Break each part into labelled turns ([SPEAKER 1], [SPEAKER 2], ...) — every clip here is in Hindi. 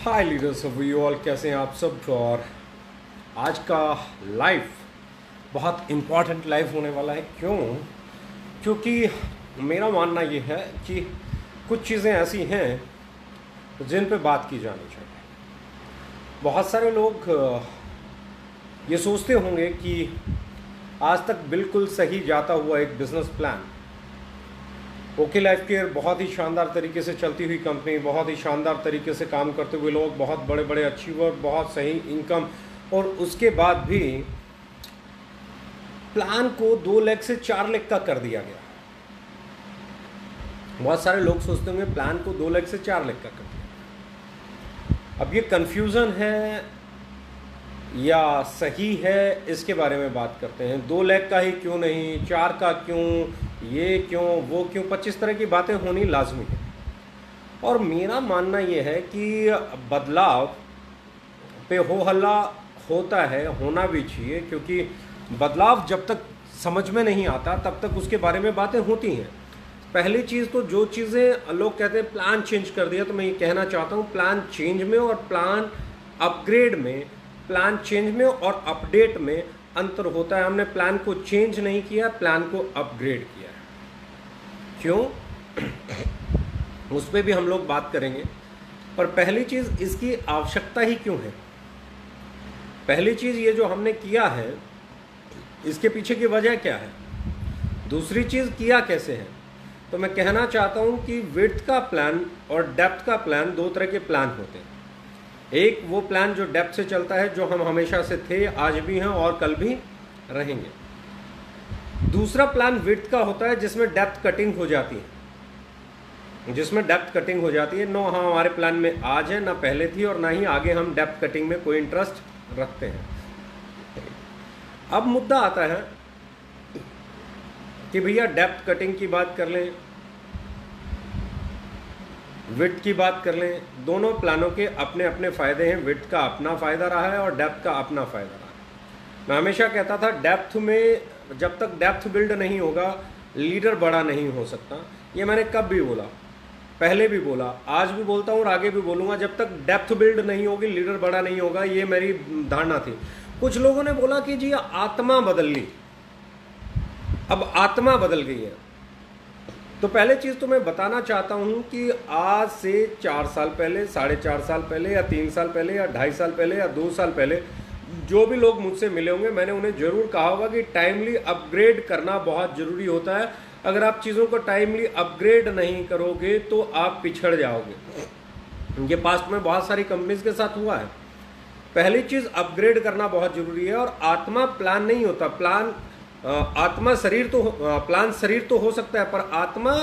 [SPEAKER 1] Hi leaders of you all, कैसे हैं आप सब। और आज का लाइफ बहुत इम्पॉर्टेंट लाइफ होने वाला है। क्योंकि मेरा मानना ये है कि कुछ चीज़ें ऐसी हैं जिन पे बात की जानी चाहिए। बहुत सारे लोग ये सोचते होंगे कि आज तक बिल्कुल सही जाता हुआ एक business plan, okay life care बहुत ही शानदार तरीके से चलती हुई कंपनी, बहुत ही शानदार तरीके से काम करते हुए लोग, बहुत बड़े बड़े अचीवर, बहुत सही इनकम, और उसके बाद भी प्लान को 2 लाख से 4 लाख का कर दिया गया। बहुत सारे लोग सोचते होंगे प्लान को 2 लाख से 4 लाख का कर दिया। अब ये कंफ्यूजन है या सही है, इसके बारे में बात करते हैं। 2 लाख का ही क्यों नहीं, 4 का क्यों, ये क्यों, वो क्यों, 25 तरह की बातें होनी लाजमी है। और मेरा मानना ये है कि बदलाव पे हो हल्ला होता है, होना भी चाहिए, क्योंकि बदलाव जब तक समझ में नहीं आता तब तक उसके बारे में बातें होती हैं। पहली चीज़ तो जो चीज़ें लोग कहते हैं प्लान चेंज कर दिया, तो मैं ये कहना चाहता हूँ प्लान चेंज में और प्लान अपग्रेड में, प्लान चेंज में और अपडेट में अंतर होता है। हमने प्लान को चेंज नहीं किया, प्लान को अपग्रेड किया है। क्यों, उस पर भी हम लोग बात करेंगे। पर पहली चीज़, इसकी आवश्यकता ही क्यों है। पहली चीज़, ये जो हमने किया है इसके पीछे की वजह क्या है। दूसरी चीज़, किया कैसे है। तो मैं कहना चाहता हूँ कि विड्थ का प्लान और डेप्थ का प्लान, 2 तरह के प्लान होते हैं। एक वो प्लान जो डेप्थ से चलता है, जो हम हमेशा से थे, आज भी हैं और कल भी रहेंगे। दूसरा प्लान विड्थ का होता है जिसमें डेप्थ कटिंग हो जाती है, जिसमें डेप्थ कटिंग हो जाती है। नो, हाँ, हमारे प्लान में आज है, ना पहले थी, और ना ही आगे हम डेप्थ कटिंग में कोई इंटरेस्ट रखते हैं। अब मुद्दा आता है कि भैया डेप्थ कटिंग की बात कर लें, विड्थ की बात कर लें, दोनों प्लानों के अपने अपने फ़ायदे हैं। विड्थ का अपना फ़ायदा रहा है और डेप्थ का अपना फ़ायदा रहा है। मैं हमेशा कहता था डेप्थ में, जब तक डेप्थ बिल्ड नहीं होगा लीडर बड़ा नहीं हो सकता। ये मैंने कब भी बोला, पहले भी बोला, आज भी बोलता हूँ और आगे भी बोलूँगा। जब तक डेप्थ बिल्ड नहीं होगी लीडर बड़ा नहीं होगा, ये मेरी धारणा थी। कुछ लोगों ने बोला कि जी आत्मा बदल ली, अब आत्मा बदल गई है। तो पहले चीज़ तो मैं बताना चाहता हूँ कि आज से 4 साल पहले, 4.5 साल पहले, या 3 साल पहले, या 2.5 साल पहले, या 2 साल पहले जो भी लोग मुझसे मिले होंगे, मैंने उन्हें ज़रूर कहा होगा कि टाइमली अपग्रेड करना बहुत ज़रूरी होता है। अगर आप चीज़ों को टाइमली अपग्रेड नहीं करोगे तो आप पिछड़ जाओगे। ये पास्ट में बहुत सारी कंपनीज के साथ हुआ है। पहली चीज़, अपग्रेड करना बहुत ज़रूरी है। और आत्मा प्लान नहीं होता। प्लान आत्मा शरीर तो, प्लान शरीर तो हो सकता है, पर आत्मा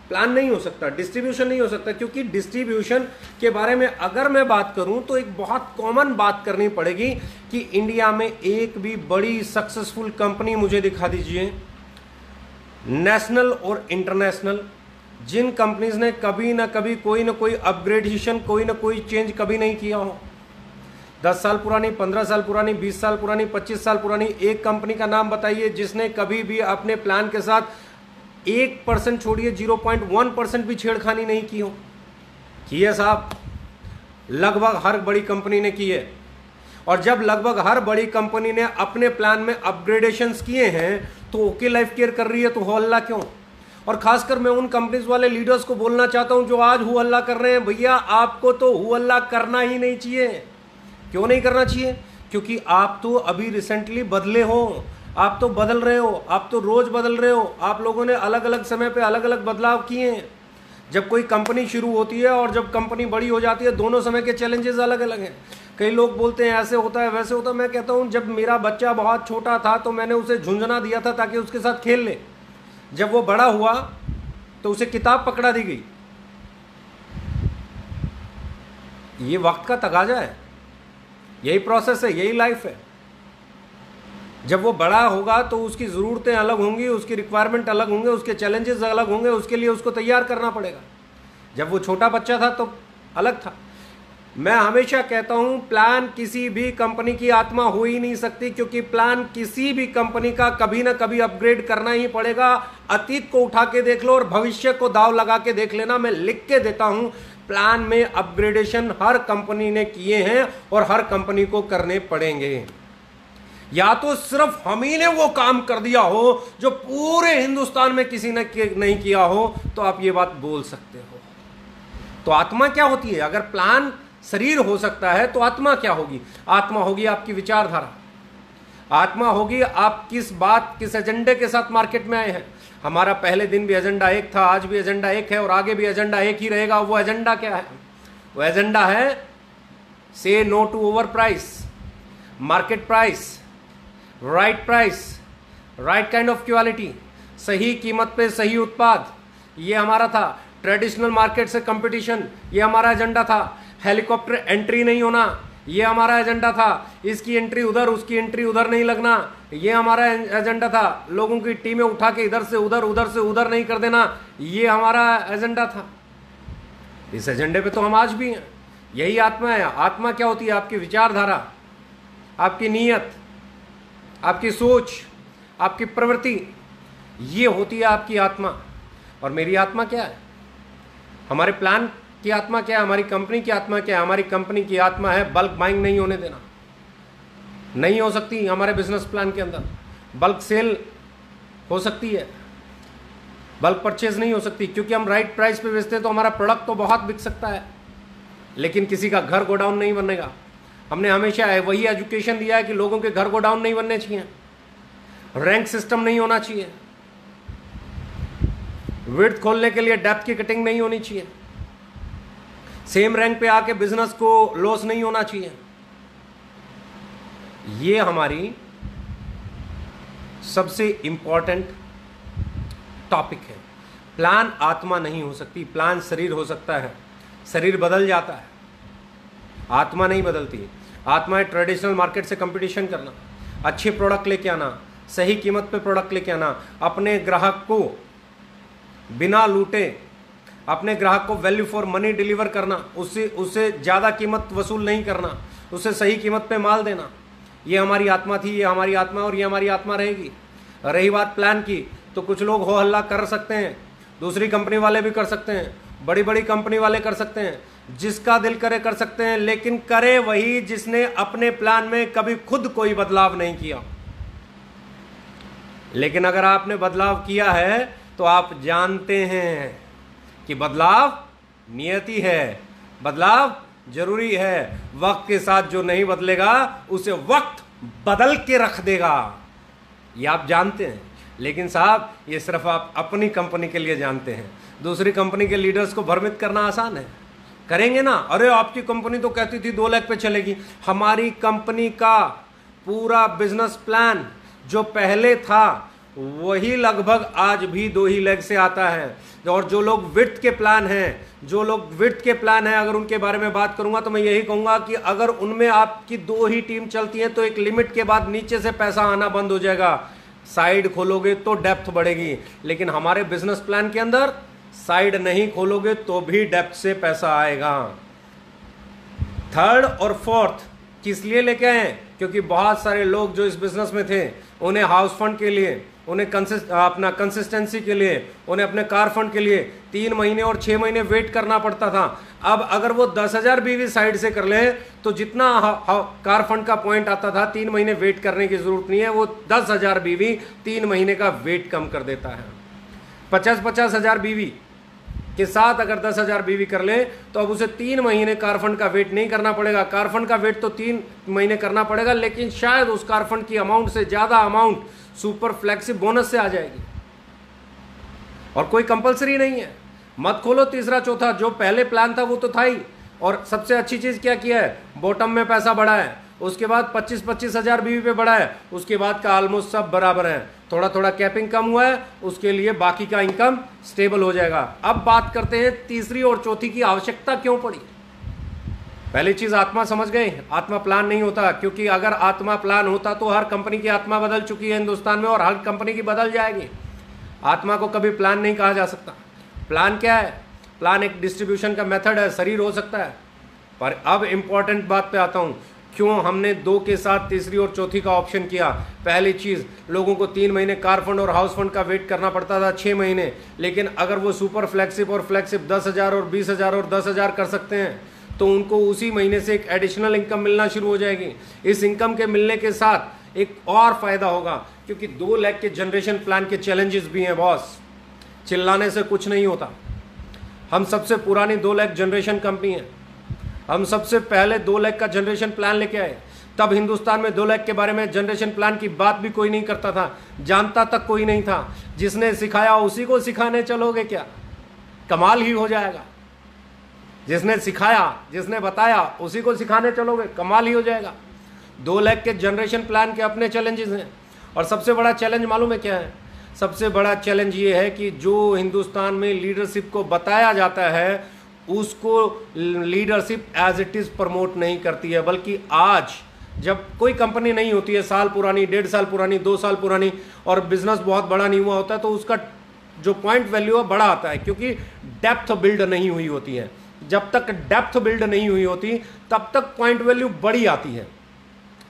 [SPEAKER 1] प्लान नहीं हो सकता, डिस्ट्रीब्यूशन नहीं हो सकता। क्योंकि डिस्ट्रीब्यूशन के बारे में अगर मैं बात करूं तो एक बहुत कॉमन बात करनी पड़ेगी कि इंडिया में एक भी बड़ी सक्सेसफुल कंपनी मुझे दिखा दीजिए, नेशनल और इंटरनेशनल, जिन कंपनीज ने कभी ना कभी कोई ना कोई अपग्रेडेशन, कोई ना कोई चेंज कभी नहीं किया हो। 10 साल पुरानी, 15 साल पुरानी, 20 साल पुरानी, 25 साल पुरानी, एक कंपनी का नाम बताइए जिसने कभी भी अपने प्लान के साथ 1% छोड़िए, 0.1% भी छेड़खानी नहीं की हो। की है साहब, लगभग हर बड़ी कंपनी ने की है। और जब लगभग हर बड़ी कंपनी ने अपने प्लान में अपग्रेडेशंस किए हैं तो ओके लाइफ केयर कर रही है, तो हो हल्ला क्यों। और खासकर मैं उन कंपनीज वाले लीडर्स को बोलना चाहता हूं जो आज हो हल्ला कर रहे हैं, भैया आपको तो हो हल्ला करना ही नहीं चाहिए। क्यों नहीं करना चाहिए? क्योंकि आप तो अभी रिसेंटली बदले हो, आप तो बदल रहे हो, आप तो रोज बदल रहे हो। आप लोगों ने अलग अलग समय पे अलग अलग बदलाव किए हैं। जब कोई कंपनी शुरू होती है और जब कंपनी बड़ी हो जाती है, दोनों समय के चैलेंजेस अलग अलग हैं। कई लोग बोलते हैं ऐसे होता है, वैसे होता है। मैं कहता हूँ जब मेरा बच्चा बहुत छोटा था तो मैंने उसे झुंझुना दिया था ताकि उसके साथ खेल ले। जब वो बड़ा हुआ तो उसे किताब पकड़ा दी गई। ये वक्त का तकाजा है, यही प्रोसेस है, यही लाइफ है। जब वो बड़ा होगा तो उसकी ज़रूरतें अलग होंगी, उसकी रिक्वायरमेंट अलग होंगे, उसके चैलेंजेस अलग होंगे, उसके लिए उसको तैयार करना पड़ेगा। जब वो छोटा बच्चा था तो अलग था। मैं हमेशा कहता हूं प्लान किसी भी कंपनी की आत्मा हो ही नहीं सकती, क्योंकि प्लान किसी भी कंपनी का कभी ना कभी अपग्रेड करना ही पड़ेगा। अतीत को उठा के देख लो और भविष्य को दाव लगा के देख लेना। मैं लिख के देता हूं प्लान में अपग्रेडेशन हर कंपनी ने किए हैं और हर कंपनी को करने पड़ेंगे। या तो सिर्फ हम ही ने वो काम कर दिया हो जो पूरे हिंदुस्तान में किसी ने नहीं किया हो, तो आप ये बात बोल सकते हो। तो आत्मा क्या होती है? अगर प्लान शरीर हो सकता है तो आत्मा क्या होगी? आत्मा होगी आपकी विचारधारा, आत्मा होगी आप किस बात, किस एजेंडे के साथ मार्केट में आए हैं। हमारा पहले दिन भी एजेंडा एक था, आज भी एजेंडा एक है और आगे भी एजेंडा एक ही रहेगा। वो एजेंडा क्या है? वो एजेंडा है से no to over price, market price, right kind of quality, सही कीमत पे सही उत्पाद, ये हमारा था। ट्रेडिशनल मार्केट से कंपटीशन, ये हमारा एजेंडा था। हेलीकॉप्टर एंट्री नहीं होना, ये हमारा एजेंडा था। इसकी एंट्री उधर, उसकी एंट्री उधर नहीं लगना, ये हमारा एजेंडा था। लोगों की टीमें उठा के इधर से उधर, उधर से उधर नहीं कर देना, ये हमारा एजेंडा था। इस एजेंडे पे तो हम आज भी हैं। यही आत्मा है। आत्मा क्या होती है? आपकी विचारधारा, आपकी नीयत, आपकी सोच, आपकी प्रवृत्ति, ये होती है आपकी आत्मा। और मेरी आत्मा क्या है? हमारे प्लान की आत्मा क्या है? हमारी कंपनी की आत्मा क्या है? हमारी कंपनी की आत्मा है बल्क बाइंग नहीं होने देना। नहीं हो सकती हमारे बिजनेस प्लान के अंदर। बल्क सेल हो सकती है, बल्क परचेज नहीं हो सकती, क्योंकि हम राइट प्राइस पे बेचते हैं तो हमारा प्रोडक्ट तो बहुत बिक सकता है, लेकिन किसी का घर गोडाउन नहीं बनेगा। हमने हमेशा वही एजुकेशन दिया है कि लोगों के घर गोडाउन नहीं बनने चाहिए, रैंक सिस्टम नहीं होना चाहिए, विड्थ खोलने के लिए डेप्थ की कटिंग नहीं होनी चाहिए, सेम रैंक पे आके बिजनेस को लॉस नहीं होना चाहिए। ये हमारी सबसे इंपॉर्टेंट टॉपिक है। प्लान आत्मा नहीं हो सकती, प्लान शरीर हो सकता है। शरीर बदल जाता है, आत्मा नहीं बदलती। आत्मा है ट्रेडिशनल मार्केट से कंपटीशन करना, अच्छे प्रोडक्ट लेके आना, सही कीमत पे प्रोडक्ट लेके आना, अपने ग्राहक को बिना लूटे, अपने ग्राहक को वैल्यू फॉर मनी डिलीवर करना, उससे ज़्यादा कीमत वसूल नहीं करना, उससे सही कीमत पे माल देना। ये हमारी आत्मा थी, ये हमारी आत्मा और ये हमारी आत्मा रहेगी। रही बात प्लान की, तो कुछ लोग हो हल्ला कर सकते हैं, दूसरी कंपनी वाले भी कर सकते हैं, बड़ी बड़ी कंपनी वाले कर सकते हैं, जिसका दिल करे कर सकते हैं, लेकिन करे वही जिसने अपने प्लान में कभी खुद कोई बदलाव नहीं किया। लेकिन अगर आपने बदलाव किया है तो आप जानते हैं कि बदलाव नियति है, बदलाव जरूरी है। वक्त के साथ जो नहीं बदलेगा उसे वक्त बदल के रख देगा, ये आप जानते हैं। लेकिन साहब ये सिर्फ आप अपनी कंपनी के लिए जानते हैं, दूसरी कंपनी के लीडर्स को भ्रमित करना आसान है। करेंगे ना, अरे आपकी कंपनी तो कहती थी 2 लाख पे चलेगी। हमारी कंपनी का पूरा बिजनेस प्लान जो पहले था वही लगभग आज भी 2 ही लेग से आता है। और जो लोग विड्थ के प्लान हैं, जो लोग विड्थ के प्लान हैं, अगर उनके बारे में बात करूंगा तो मैं यही कहूंगा कि अगर उनमें आपकी 2 ही टीम चलती है तो एक लिमिट के बाद नीचे से पैसा आना बंद हो जाएगा। साइड खोलोगे तो डेप्थ बढ़ेगी, लेकिन हमारे बिजनेस प्लान के अंदर साइड नहीं खोलोगे तो भी डेप्थ से पैसा आएगा। 3rd और 4th किस लिए लेके आए? क्योंकि बहुत सारे लोग जो इस बिजनेस में थे, उन्हें हाउस फंड के लिए, उन्हें अपना कंसिस्टेंसी के लिए, उन्हें अपने कार फंड के लिए 3 महीने और 6 महीने वेट करना पड़ता था। अब अगर वो 10,000 बीवी साइड से कर ले तो जितना कार फंड का पॉइंट आता था 3 महीने वेट करने की जरूरत नहीं है, वो 10,000 बीवी 3 महीने का वेट कम कर देता है। 50,000 बीवी के साथ अगर 10,000 बीवी कर ले तो अब उसे 3 महीने कार फंड का वेट नहीं करना पड़ेगा। कार फंड का वेट तो 3 महीने करना पड़ेगा, लेकिन शायद उस कार फंड की अमाउंट से ज्यादा अमाउंट सुपर फ्लैक्सी बोनस से आ जाएगी। और कोई कंपलसरी नहीं है, मत खोलो 3रा 4था, जो पहले प्लान था वो तो था ही। और सबसे अच्छी चीज क्या किया है, बॉटम में पैसा बढ़ा है, उसके बाद 25,000 बीवी पे बढ़ा है, उसके बाद का ऑलमोस्ट सब बराबर है। थोड़ा थोड़ा कैपिंग कम हुआ है, उसके लिए बाकी का इनकम स्टेबल हो जाएगा। अब बात करते हैं 3री और 4थी की आवश्यकता क्यों पड़ी। पहली चीज आत्मा समझ गए, आत्मा प्लान नहीं होता, क्योंकि अगर आत्मा प्लान होता तो हर कंपनी की आत्मा बदल चुकी है हिंदुस्तान में और हर कंपनी की बदल जाएगी। आत्मा को कभी प्लान नहीं कहा जा सकता। प्लान क्या है? प्लान एक डिस्ट्रीब्यूशन का मेथड है, शरीर हो सकता है। पर अब इंपॉर्टेंट बात पे आता हूं, क्यों हमने 2 के साथ तीसरी और चौथी का ऑप्शन किया? पहली चीज़, लोगों को 3 महीने कार फंड और हाउस फंड का वेट करना पड़ता था 6 महीने, लेकिन अगर वो सुपर फ्लैगशिप और फ्लैगशिप 10,000 और 20,000 और 10,000 कर सकते हैं तो उनको उसी महीने से एक एडिशनल इनकम मिलना शुरू हो जाएगी। इस इनकम के मिलने के साथ एक और फायदा होगा, क्योंकि 2 लाख के जनरेशन प्लान के चैलेंजेस भी हैं बॉस। चिल्लाने से कुछ नहीं होता। हम सबसे पुरानी 2 लाख जनरेशन कंपनी है। हम सबसे पहले 2 लाख का जनरेशन प्लान लेके आए। तब हिंदुस्तान में 2 लाख के बारे में जनरेशन प्लान की बात भी कोई नहीं करता था, जानता तक कोई नहीं था। जिसने सिखाया उसी को सिखाने चलोगे क्या? कमाल ही हो जाएगा। जिसने सिखाया, जिसने बताया, उसी को सिखाने चलोगे, कमाल ही हो जाएगा। 2 लाख के जनरेशन प्लान के अपने चैलेंजेस हैं। और सबसे बड़ा चैलेंज मालूम है क्या है? सबसे बड़ा चैलेंज ये है कि जो हिंदुस्तान में लीडरशिप को बताया जाता है उसको leadership as it is promote नहीं करती है, बल्कि आज जब कोई कंपनी नहीं होती है, साल पुरानी, 1.5 साल पुरानी, 2 साल पुरानी, और बिजनेस बहुत बड़ा नहीं हुआ होता है, तो उसका जो पॉइंट वैल्यू है बड़ा आता है, क्योंकि डेप्थ बिल्ड नहीं हुई होती है। जब तक डेप्थ बिल्ड नहीं हुई होती तब तक पॉइंट वैल्यू बड़ी आती है।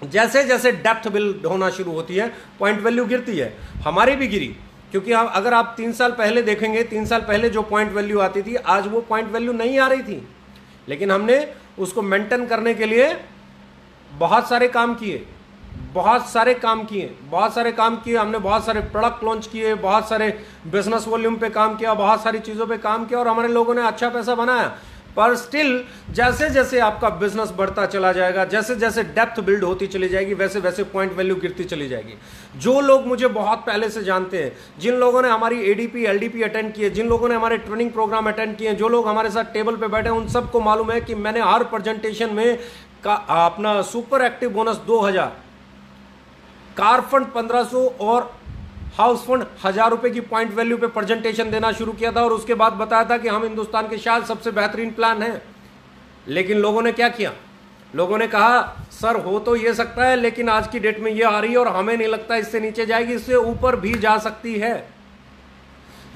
[SPEAKER 1] जैसे जैसे डेप्थ बिल्ड होना शुरू होती है पॉइंट वैल्यू गिरती है। हमारी भी गिरी, क्योंकि अगर आप 3 साल पहले देखेंगे, 3 साल पहले जो पॉइंट वैल्यू आती थी आज वो पॉइंट वैल्यू नहीं आ रही थी, लेकिन हमने उसको मेंटेन करने के लिए बहुत सारे काम किए, बहुत सारे काम किए। हमने बहुत सारे प्रोडक्ट लॉन्च किए, बहुत सारे बिजनेस वॉल्यूम पे काम किया, बहुत सारी चीज़ों पे काम किया, और हमारे लोगों ने अच्छा पैसा बनाया। पर स्टिल जैसे जैसे आपका बिजनेस बढ़ता चला जाएगा, जैसे जैसे डेप्थ बिल्ड होती चली जाएगी, वैसे वैसे पॉइंट वैल्यू गिरती चली जाएगी। जो लोग मुझे बहुत पहले से जानते हैं, जिन लोगों ने हमारी एडीपी एलडीपी अटेंड किए, जिन लोगों ने हमारे ट्रेनिंग प्रोग्राम अटेंड किए, जो लोग हमारे साथ टेबल पे बैठे हैं, उन सबको मालूम है कि मैंने हर प्रेजेंटेशन में अपना super active bonus 2000, car fund 1500 और हाउस फंड 1000 रुपए की पॉइंट वैल्यू पे प्रेजेंटेशन देना शुरू किया था, और उसके बाद बताया था कि हम हिंदुस्तान के शायद सबसे बेहतरीन प्लान है। लेकिन लोगों ने क्या किया? लोगों ने कहा सर हो तो ये सकता है, लेकिन आज की डेट में ये आ रही है और हमें नहीं लगता इससे नीचे जाएगी, इससे ऊपर भी जा सकती है।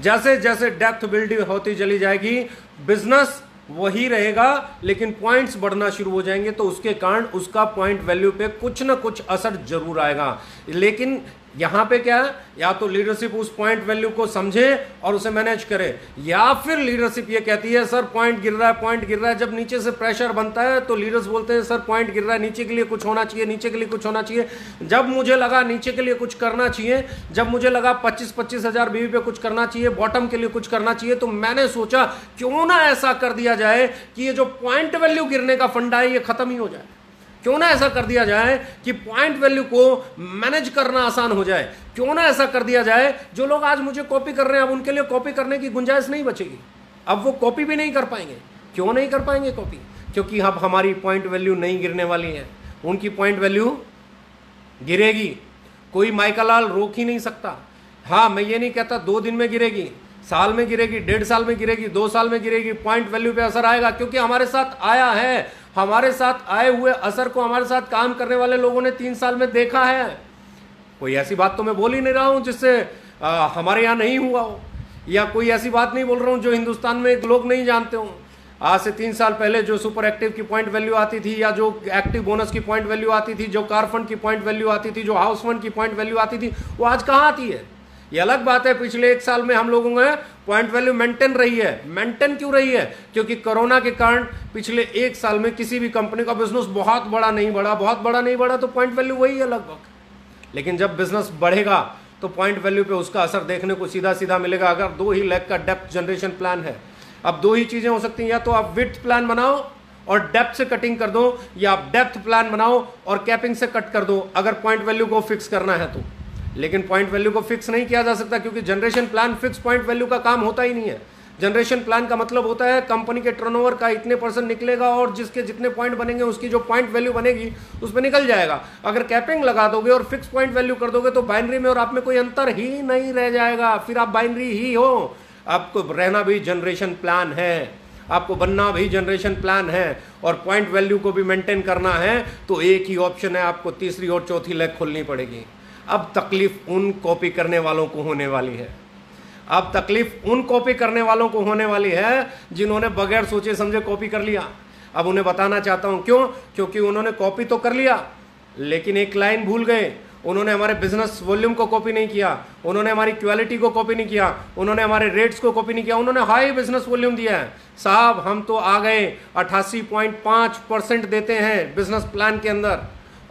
[SPEAKER 1] जैसे जैसे डेप्थ बिल्ड होती चली जाएगी, बिजनेस वही रहेगा लेकिन पॉइंट्स बढ़ना शुरू हो जाएंगे, तो उसके कारण उसका पॉइंट वैल्यू पे कुछ ना कुछ असर जरूर आएगा। लेकिन यहां पे क्या है, या तो लीडरशिप उस पॉइंट वैल्यू को समझे और उसे मैनेज करे, या फिर लीडरशिप ये कहती है सर पॉइंट गिर रहा है, पॉइंट गिर रहा है। जब नीचे से प्रेशर बनता है तो लीडर्स बोलते हैं सर पॉइंट गिर रहा है, नीचे के लिए कुछ होना चाहिए, नीचे के लिए कुछ होना चाहिए। जब मुझे लगा नीचे के लिए कुछ करना चाहिए, जब मुझे लगा 25-25 हजार बीवी पे कुछ करना चाहिए, बॉटम के लिए कुछ करना चाहिए, तो मैंने सोचा क्यों ना ऐसा कर दिया जाए कि ये जो पॉइंट वैल्यू गिरने का फंडा है ये खत्म ही हो जाए। क्यों ना ऐसा कर दिया जाए कि पॉइंट वैल्यू को मैनेज करना आसान हो जाए। क्यों ना ऐसा कर दिया जाए, जो लोग आज मुझे कॉपी कर रहे हैं अब उनके लिए कॉपी करने की गुंजाइश नहीं बचेगी, अब वो कॉपी भी नहीं कर पाएंगे। क्यों नहीं कर पाएंगे कॉपी? क्योंकि अब हमारी पॉइंट वैल्यू नहीं गिरने वाली है, उनकी पॉइंट वैल्यू गिरेगी। कोई माइका लाल रोक ही नहीं सकता। हाँ, मैं ये नहीं कहता 2 दिन में गिरेगी, साल में गिरेगी, 1.5 साल में गिरेगी, 2 साल में गिरेगी, पॉइंट वैल्यू पे असर आएगा, क्योंकि हमारे साथ आया है। हमारे साथ आए हुए असर को हमारे साथ काम करने वाले लोगों ने 3 साल में देखा है। कोई ऐसी बात तो मैं बोल ही नहीं रहा हूं जिससे हमारे यहां नहीं हुआ हो, या कोई ऐसी बात नहीं बोल रहा हूं जो हिंदुस्तान में लोग नहीं जानते हो। आज से 3 साल पहले जो सुपर एक्टिव की पॉइंट वैल्यू आती थी, या जो एक्टिव बोनस की पॉइंट वैल्यू आती थी, जो कार फंड की पॉइंट वैल्यू आती थी, जो हाउस फंड की पॉइंट वैल्यू आती थी, वो आज कहां आती है? ये अलग बात है। पिछले 1 साल में हम लोगों में पॉइंट वैल्यू मेंटेन रही है। मेंटेन क्यों रही है? क्योंकि कोरोना के कारण पिछले 1 साल में किसी भी कंपनी का बिजनेस बहुत बड़ा नहीं बढ़ा, तो पॉइंट वैल्यू वही है लगभग। लेकिन जब बिजनेस बढ़ेगा तो पॉइंट वैल्यू पे उसका असर देखने को सीधा सीधा मिलेगा। अगर 2 ही लाख का डेप्थ जनरेशन प्लान है, अब 2 ही चीजें हो सकती हैं, या तो आप विड्थ प्लान बनाओ और डेप्थ से कटिंग कर दो, या आप डेप्थ प्लान बनाओ और कैपिंग से कट कर दो, अगर पॉइंट वैल्यू को फिक्स करना है तो। लेकिन पॉइंट वैल्यू को फिक्स नहीं किया जा सकता, क्योंकि generation plan fix point value का काम होता ही नहीं है। जनरेशन प्लान का मतलब होता है कंपनी के टर्नओवर का इतने % निकलेगा और जिसके जितने पॉइंट बनेंगे उसकी जो पॉइंट वैल्यू बनेगी उस पर निकल जाएगा। अगर कैपिंग लगा दोगे और फिक्स पॉइंट वैल्यू कर दोगे तो बाइनरी में और आप में कोई अंतर ही नहीं रह जाएगा, फिर आप बाइनरी ही हो। आपको रहना भी जनरेशन प्लान है, आपको बनना भी जनरेशन प्लान है, और पॉइंट वैल्यू को भी मेंटेन करना है तो एक ही ऑप्शन है, आपको तीसरी और चौथी लेग खोलनी पड़ेगी। अब तकलीफ उन कॉपी करने वालों को होने वाली है, अब तकलीफ उन कॉपी करने वालों को होने वाली है जिन्होंने बगैर सोचे समझे कॉपी कर लिया। अब उन्हें बताना चाहता हूं क्यों, क्योंकि उन्होंने कॉपी तो कर लिया लेकिन एक लाइन भूल गए। उन्होंने हमारे बिजनेस वॉल्यूम को कॉपी नहीं किया, उन्होंने हमारी क्वालिटी को कॉपी नहीं किया, उन्होंने हमारे रेट्स को कॉपी नहीं किया, उन्होंने हाई बिजनेस वॉल्यूम दिया है। साहब हम तो आ गए 88.5% देते हैं बिजनेस प्लान के अंदर,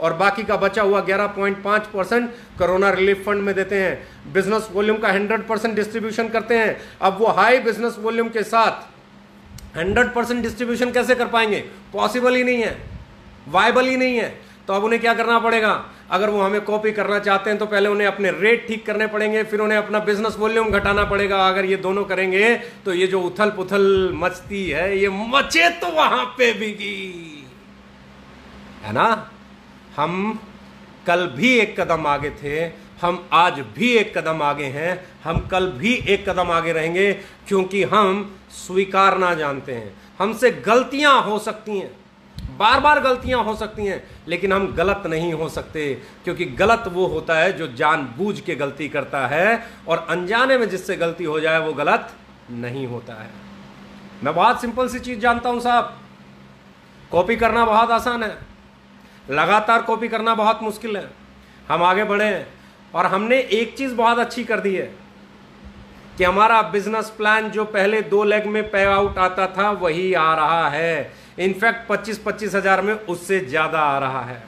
[SPEAKER 1] और बाकी का बचा हुआ 11.5% कोरोना रिलीफ फंड में देते हैं। बिजनेस वॉल्यूम का 100% डिस्ट्रीब्यूशन करते हैं। अब वो हाई बिजनेस वॉल्यूम के साथ 100% डिस्ट्रीब्यूशन कैसे कर पाएंगे? पॉसिबल ही नहीं है, वायबल ही नहीं है। तो अब उन्हें क्या करना पड़ेगा? अगर वो हमें कॉपी करना चाहते हैं तो पहले उन्हें अपने रेट ठीक करने पड़ेंगे, फिर उन्हें अपना बिजनेस वॉल्यूम घटाना पड़ेगा। अगर ये दोनों करेंगे तो ये जो उथल पुथल मचती है, ये मचे तो वहां पे बिकी, है ना। हम कल भी एक कदम आगे थे, हम आज भी एक कदम आगे हैं, हम कल भी एक कदम आगे रहेंगे, क्योंकि हम स्वीकारना जानते हैं। हमसे गलतियां हो सकती हैं, बार बार गलतियां हो सकती हैं, लेकिन हम गलत नहीं हो सकते, क्योंकि गलत वो होता है जो जानबूझ के गलती करता है, और अनजाने में जिससे गलती हो जाए वो गलत नहीं होता है। मैं बहुत सिंपल सी चीज जानता हूं साहब, कॉपी करना बहुत आसान है, लगातार कॉपी करना बहुत मुश्किल है। हम आगे बढ़े हैं और हमने एक चीज बहुत अच्छी कर दी है कि हमारा बिजनेस प्लान जो पहले 2 लेग में पे आउट आता था वही आ रहा है। इनफैक्ट 25-25 हजार में उससे ज्यादा आ रहा है।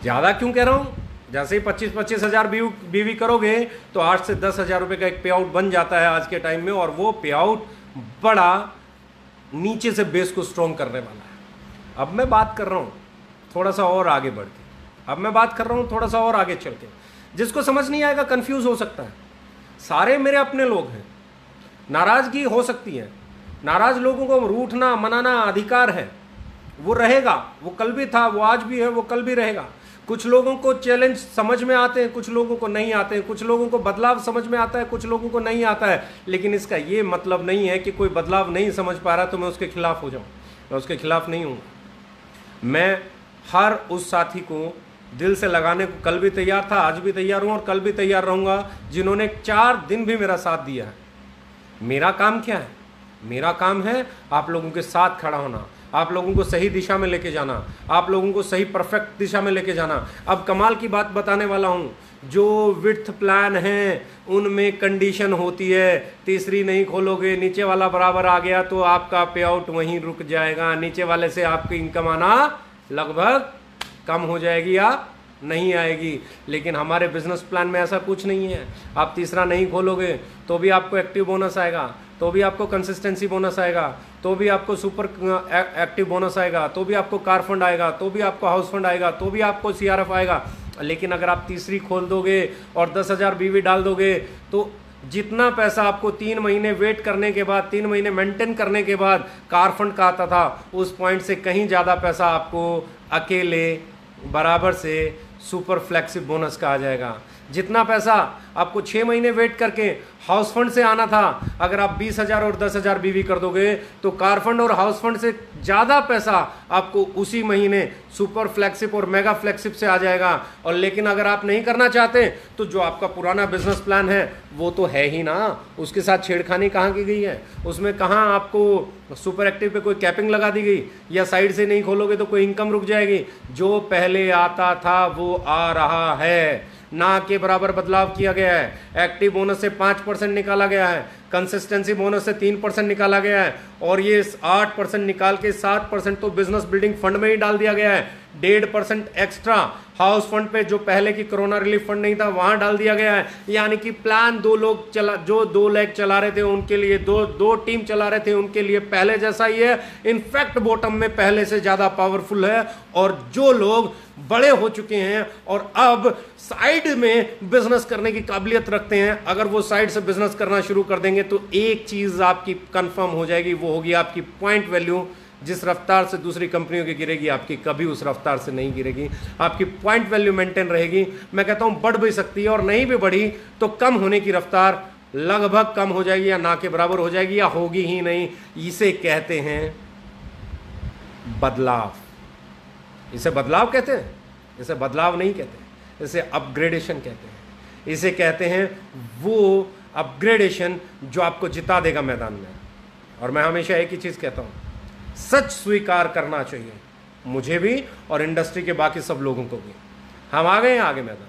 [SPEAKER 1] ज्यादा क्यों कह रहा हूं? जैसे ही 25-25 हजार बीवी करोगे तो 8 से 10 हजार रुपए का एक पे आउट बन जाता है आज के टाइम में, और वो पे आउट बड़ा नीचे से बेस को स्ट्रॉन्ग करने वाला है। अब मैं बात कर रहा हूं थोड़ा सा और आगे बढ़ के, अब मैं बात कर रहा हूं थोड़ा सा और आगे चल के। जिसको समझ नहीं आएगा कंफ्यूज हो सकता है। सारे मेरे अपने लोग हैं, नाराजगी हो सकती है, नाराज लोगों को रूठना मनाना अधिकार है, वो रहेगा, वो कल भी था, वो आज भी है, वो कल भी रहेगा। कुछ लोगों को चैलेंज समझ में आते हैं, कुछ लोगों को नहीं आते हैं, कुछ लोगों को बदलाव समझ में आता है, कुछ लोगों को नहीं आता है। लेकिन इसका ये मतलब नहीं है कि कोई बदलाव नहीं समझ पा रहा तो मैं उसके खिलाफ हो जाऊं। मैं उसके खिलाफ नहीं हूं। मैं हर उस साथी को दिल से लगाने को कल भी तैयार था, आज भी तैयार हूं और कल भी तैयार रहूंगा, जिन्होंने 4 दिन भी मेरा साथ दिया है। मेरा काम क्या है? मेरा काम है आप लोगों के साथ खड़ा होना, आप लोगों को सही दिशा में लेके जाना, आप लोगों को सही परफेक्ट दिशा में लेके जाना। अब कमाल की बात बताने वाला हूं, जो विड्थ प्लान है उनमें कंडीशन होती है, तीसरी नहीं खोलोगे, नीचे वाला बराबर आ गया तो आपका पे आउट वहीं रुक जाएगा, नीचे वाले से आपकी इनकम आना लगभग कम हो जाएगी या नहीं आएगी। लेकिन हमारे बिजनेस प्लान में ऐसा कुछ नहीं है। आप तीसरा नहीं खोलोगे तो भी आपको एक्टिव बोनस आएगा, तो भी आपको कंसिस्टेंसी बोनस आएगा, तो भी आपको सुपर एक्टिव बोनस आएगा, तो भी आपको कार फंड आएगा, तो भी आपको हाउस फंड आएगा, तो भी आपको CRF आएगा। लेकिन अगर आप तीसरी खोल दोगे और 10,000 बीवी डाल दोगे तो जितना पैसा आपको 3 महीने वेट करने के बाद, 3 महीने मेंटेन करने के बाद कार फंड का आता था, उस पॉइंट से कहीं ज़्यादा पैसा आपको अकेले बराबर से सुपर फ्लेक्सिब बोनस का आ जाएगा। जितना पैसा आपको 6 महीने वेट करके हाउस फंड से आना था, अगर आप 20,000 और 10,000 बीवी कर दोगे तो कार फंड और हाउस फंड से ज़्यादा पैसा आपको उसी महीने सुपर फ्लैगशिप और मेगा फ्लैगशिप से आ जाएगा। और लेकिन अगर आप नहीं करना चाहते तो जो आपका पुराना बिजनेस प्लान है वो तो है ही ना, उसके साथ छेड़खानी कहाँ की गई है? उसमें कहाँ आपको सुपर एक्टिव पे कोई कैपिंग लगा दी गई, या साइड से नहीं खोलोगे तो कोई इनकम रुक जाएगी? जो पहले आता था वो आ रहा है, ना के बराबर बदलाव किया गया है। एक्टिव बोनस से 5% निकाला गया है, कंसिस्टेंसी बोनस से 3% निकाला गया है, और ये 8% निकाल के 7% तो बिजनेस बिल्डिंग फंड में ही डाल दिया गया है। 1.5% एक्स्ट्रा हाउस फंड पे, जो पहले की कोरोना रिलीफ फंड नहीं था, वहां डाल दिया गया है। यानी कि प्लान 2 लेग चला रहे थे उनके लिए, दो टीम चला रहे थे उनके लिए पहले जैसा ही है, इनफैक्ट बॉटम में पहले से ज्यादा पावरफुल है। और जो लोग बड़े हो चुके हैं और अब साइड में बिजनेस करने की काबिलियत रखते हैं, अगर वो साइड से बिजनेस करना शुरू कर देंगे तो एक चीज आपकी कंफर्म हो जाएगी, वो होगी आपकी पॉइंट वैल्यू। जिस रफ्तार से दूसरी कंपनियों की गिरेगी, आपकी कभी उस रफ्तार से नहीं गिरेगी। आपकी पॉइंट वैल्यू मेंटेन रहेगी। मैं कहता हूं बढ़ भी सकती है, और नहीं भी बढ़ी तो कम होने की रफ्तार लगभग कम हो जाएगी, या ना के बराबर हो जाएगी, या होगी ही नहीं। इसे कहते हैं बदलाव। इसे बदलाव कहते हैं, इसे बदलाव नहीं कहते, इसे अपग्रेडेशन कहते हैं। इसे कहते हैं वो अपग्रेडेशन जो आपको जिता देगा मैदान में। और मैं हमेशा एक ही चीज कहता हूं, सच स्वीकार करना चाहिए, मुझे भी और इंडस्ट्री के बाकी सब लोगों को भी। हम आ गए हैं आगे मैदान,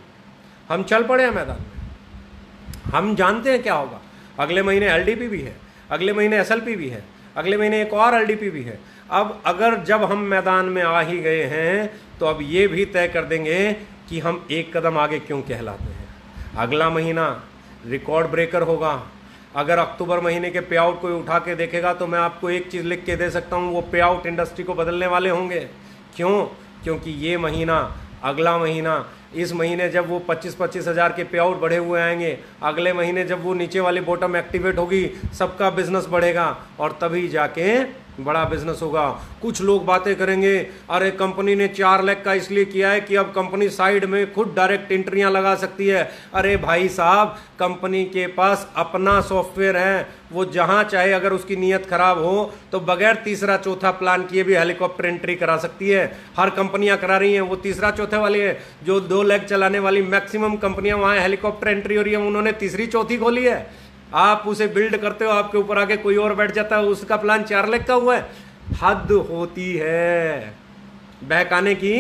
[SPEAKER 1] हम चल पड़े हैं मैदान में, हम जानते हैं क्या होगा। अगले महीने एलडीपी भी है, अगले महीने एसएलपी भी है, अगले महीने एक और एलडीपी भी है। अब अगर जब हम मैदान में आ ही गए हैं तो अब ये भी तय कर देंगे कि हम एक कदम आगे क्यों कहलाते हैं। अगला महीना रिकॉर्ड ब्रेकर होगा। अगर अक्टूबर महीने के पे आउट कोई उठा के देखेगा तो मैं आपको एक चीज़ लिख के दे सकता हूँ, वो पे आउट इंडस्ट्री को बदलने वाले होंगे। क्यों? क्योंकि ये महीना, अगला महीना, इस महीने जब वो 25-25 हज़ार के पे आउट बढ़े हुए आएंगे, अगले महीने जब वो नीचे वाली बॉटम एक्टिवेट होगी, सबका बिजनेस बढ़ेगा और तभी जाके बड़ा बिजनेस होगा। कुछ लोग बातें करेंगे, अरे कंपनी ने 4 लाख का इसलिए किया है कि अब कंपनी साइड में खुद डायरेक्ट एंट्रियां लगा सकती है। अरे भाई साहब, कंपनी के पास अपना सॉफ्टवेयर है, वो जहां चाहे अगर उसकी नीयत खराब हो तो बगैर तीसरा चौथा प्लान किए भी हेलीकॉप्टर एंट्री करा सकती है। हर कंपनियां करा रही हैं, वो तीसरा चौथे वाली है। जो 2 लाख चलाने वाली मैक्सिमम कंपनियां, वहां हेलीकॉप्टर एंट्री हो रही है, उन्होंने तीसरी चौथी खोली है। आप उसे बिल्ड करते हो, आपके ऊपर आके कोई और बैठ जाता है, उसका प्लान 4 लाख का हुआ है। हद होती है, बहकाने की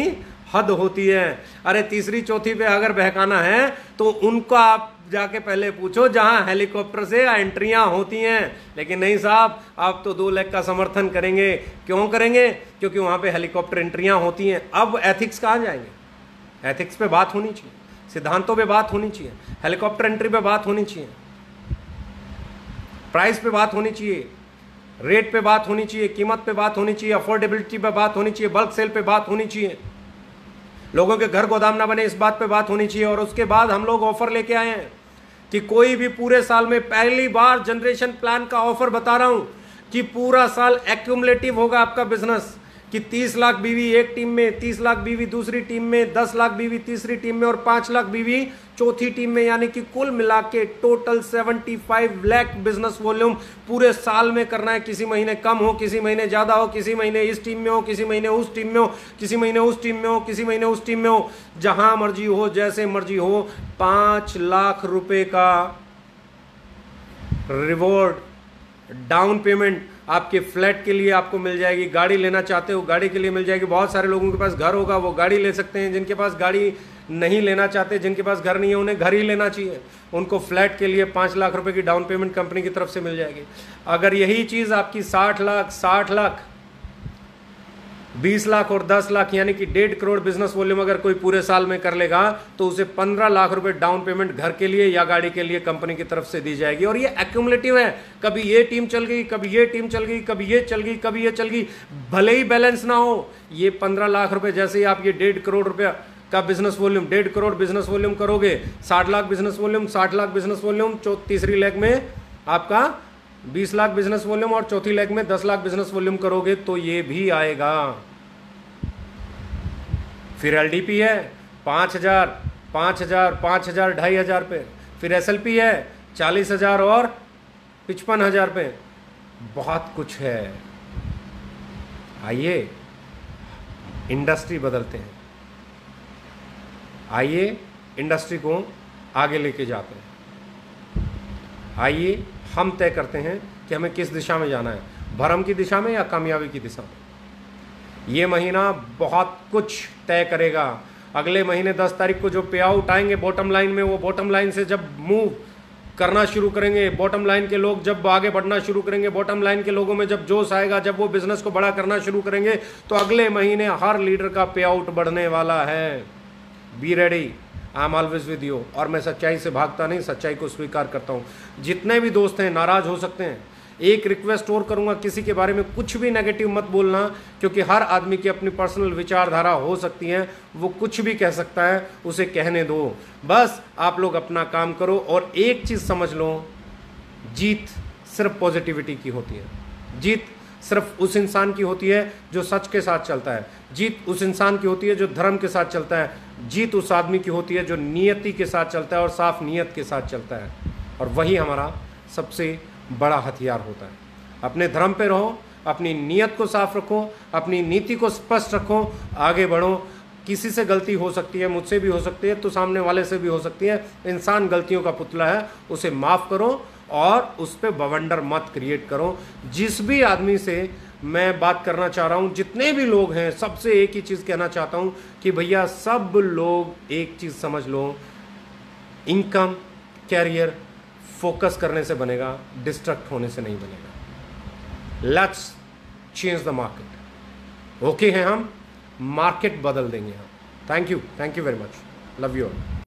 [SPEAKER 1] हद होती है। अरे तीसरी चौथी पे अगर बहकाना है तो उनको आप जाके पहले पूछो जहां हेलीकॉप्टर से एंट्रियां होती हैं। लेकिन नहीं साहब, आप तो 2 लाख का समर्थन करेंगे। क्यों करेंगे? क्योंकि वहां पे हेलीकॉप्टर एंट्रियां होती हैं। अब एथिक्स कहां जाएंगे? एथिक्स पे बात होनी चाहिए, सिद्धांतों पे बात होनी चाहिए, हेलीकॉप्टर एंट्री पे बात होनी चाहिए, प्राइस पे बात होनी चाहिए, रेट पे बात होनी चाहिए, कीमत पे बात होनी चाहिए, अफोर्डेबिलिटी पे बात होनी चाहिए, बल्क सेल पे बात होनी चाहिए, लोगों के घर गोदाम ना बने इस बात पे बात होनी चाहिए। और उसके बाद हम लोग ऑफर लेके आए हैं कि कोई भी पूरे साल में पहली बार जनरेशन प्लान का ऑफर बता रहा हूं कि पूरा साल एक्यूमुलेटिव होगा आपका बिजनेस, कि 30 लाख बीवी एक टीम में, 30 लाख बीवी दूसरी टीम में, 10 लाख बीवी तीसरी टीम में और 5 लाख बीवी चौथी टीम में, यानी कि कुल मिला के टोटल 75 लाख बिजनेस वॉल्यूम पूरे साल में करना है। किसी महीने कम हो, किसी महीने ज्यादा हो, किसी महीने इस टीम में हो, किसी महीने उस टीम में हो, किसी महीने उस टीम में हो, किसी महीने उस टीम में हो, जहां मर्जी हो, जैसे मर्जी हो। 5 लाख रुपए का रिवॉर्ड, डाउन पेमेंट आपके फ्लैट के लिए आपको मिल जाएगी। गाड़ी लेना चाहते हो, गाड़ी के लिए मिल जाएगी। बहुत सारे लोगों के पास घर होगा, वो गाड़ी ले सकते हैं। जिनके पास गाड़ी नहीं लेना चाहते, जिनके पास घर नहीं है, उन्हें घर ही लेना चाहिए, उनको फ्लैट के लिए 5 लाख रुपए की डाउन पेमेंट कंपनी की तरफ से मिल जाएगी। अगर यही चीज़ आपकी 60 लाख, 60 लाख, 20 लाख और 10 लाख यानी कि 1.5 करोड़ बिजनेस वॉल्यूम अगर कोई पूरे साल में कर लेगा तो उसे 15 लाख रुपए डाउन पेमेंट घर के लिए या गाड़ी के लिए कंपनी की तरफ से दी जाएगी। और ये एक्यूमुलेटिव है, कभी ये टीम चल गई, कभी ये टीम चल गई, कभी ये चल गई, कभी ये चल गई, भले ही बैलेंस ना हो। ये 15 लाख रुपए, जैसे ही आप ये 1.5 करोड़ रुपया का business volume, 1.5 crore business volume करोगे, 60 lakh business volume, 60 lakh business volume, तीसरी लेग में आपका 20 लाख बिजनेस वॉल्यूम और चौथी लेग में 10 लाख बिजनेस वॉल्यूम करोगे तो ये भी आएगा। फिर एलडीपी है 5,000, 5,000, 5,000, 2,500 पे। फिर एसएलपी है 40,000 और 55,000 पे। बहुत कुछ है। आइए इंडस्ट्री बदलते हैं, आइए इंडस्ट्री को आगे लेके जाते हैं। आइए हम तय करते हैं कि हमें किस दिशा में जाना है, भरम की दिशा में या कामयाबी की दिशा में। ये महीना बहुत कुछ तय करेगा। अगले महीने 10 तारीख को जो पे आउट आएंगे बॉटम लाइन में, वो बॉटम लाइन से जब मूव करना शुरू करेंगे, बॉटम लाइन के लोग जब आगे बढ़ना शुरू करेंगे, बॉटम लाइन के लोगों में जब जोश आएगा, जब वो बिजनेस को बड़ा करना शुरू करेंगे, तो अगले महीने हर लीडर का पे आउट बढ़ने वाला है। Be ready, I am always with you. और मैं सच्चाई से भागता नहीं, सच्चाई को स्वीकार करता हूँ। जितने भी दोस्त हैं नाराज हो सकते हैं, एक रिक्वेस्ट और करूंगा, किसी के बारे में कुछ भी नेगेटिव मत बोलना, क्योंकि हर आदमी की अपनी पर्सनल विचारधारा हो सकती है, वो कुछ भी कह सकता है, उसे कहने दो। बस आप लोग अपना काम करो और एक चीज़ समझ लो, जीत सिर्फ पॉजिटिविटी की होती है। जीत सिर्फ उस इंसान की होती है जो सच के साथ चलता है। जीत उस इंसान की होती है जो धर्म के साथ चलता है। जीत उस आदमी की होती है जो नियति के साथ चलता है और साफ नियत के साथ चलता है। और वही हमारा सबसे बड़ा हथियार होता है। अपने धर्म पे रहो, अपनी नीयत को साफ रखो, अपनी नीति को स्पष्ट रखो, आगे बढ़ो। किसी से गलती हो सकती है, मुझसे भी हो सकती है, तो सामने वाले से भी हो सकती है। इंसान गलतियों का पुतला है, उसे माफ़ करो और उस पर बवंडर मत क्रिएट करो। जिस भी आदमी से मैं बात करना चाह रहा हूँ जितने भी लोग हैं, सबसे एक ही चीज़ कहना चाहता हूँ कि भैया सब लोग एक चीज़ समझ लो, इनकम कैरियर फोकस करने से बनेगा, डिस्ट्रैक्ट होने से नहीं बनेगा। Let's change the market. Okay हैं हम, मार्केट बदल देंगे हम। Thank you very much, love you all.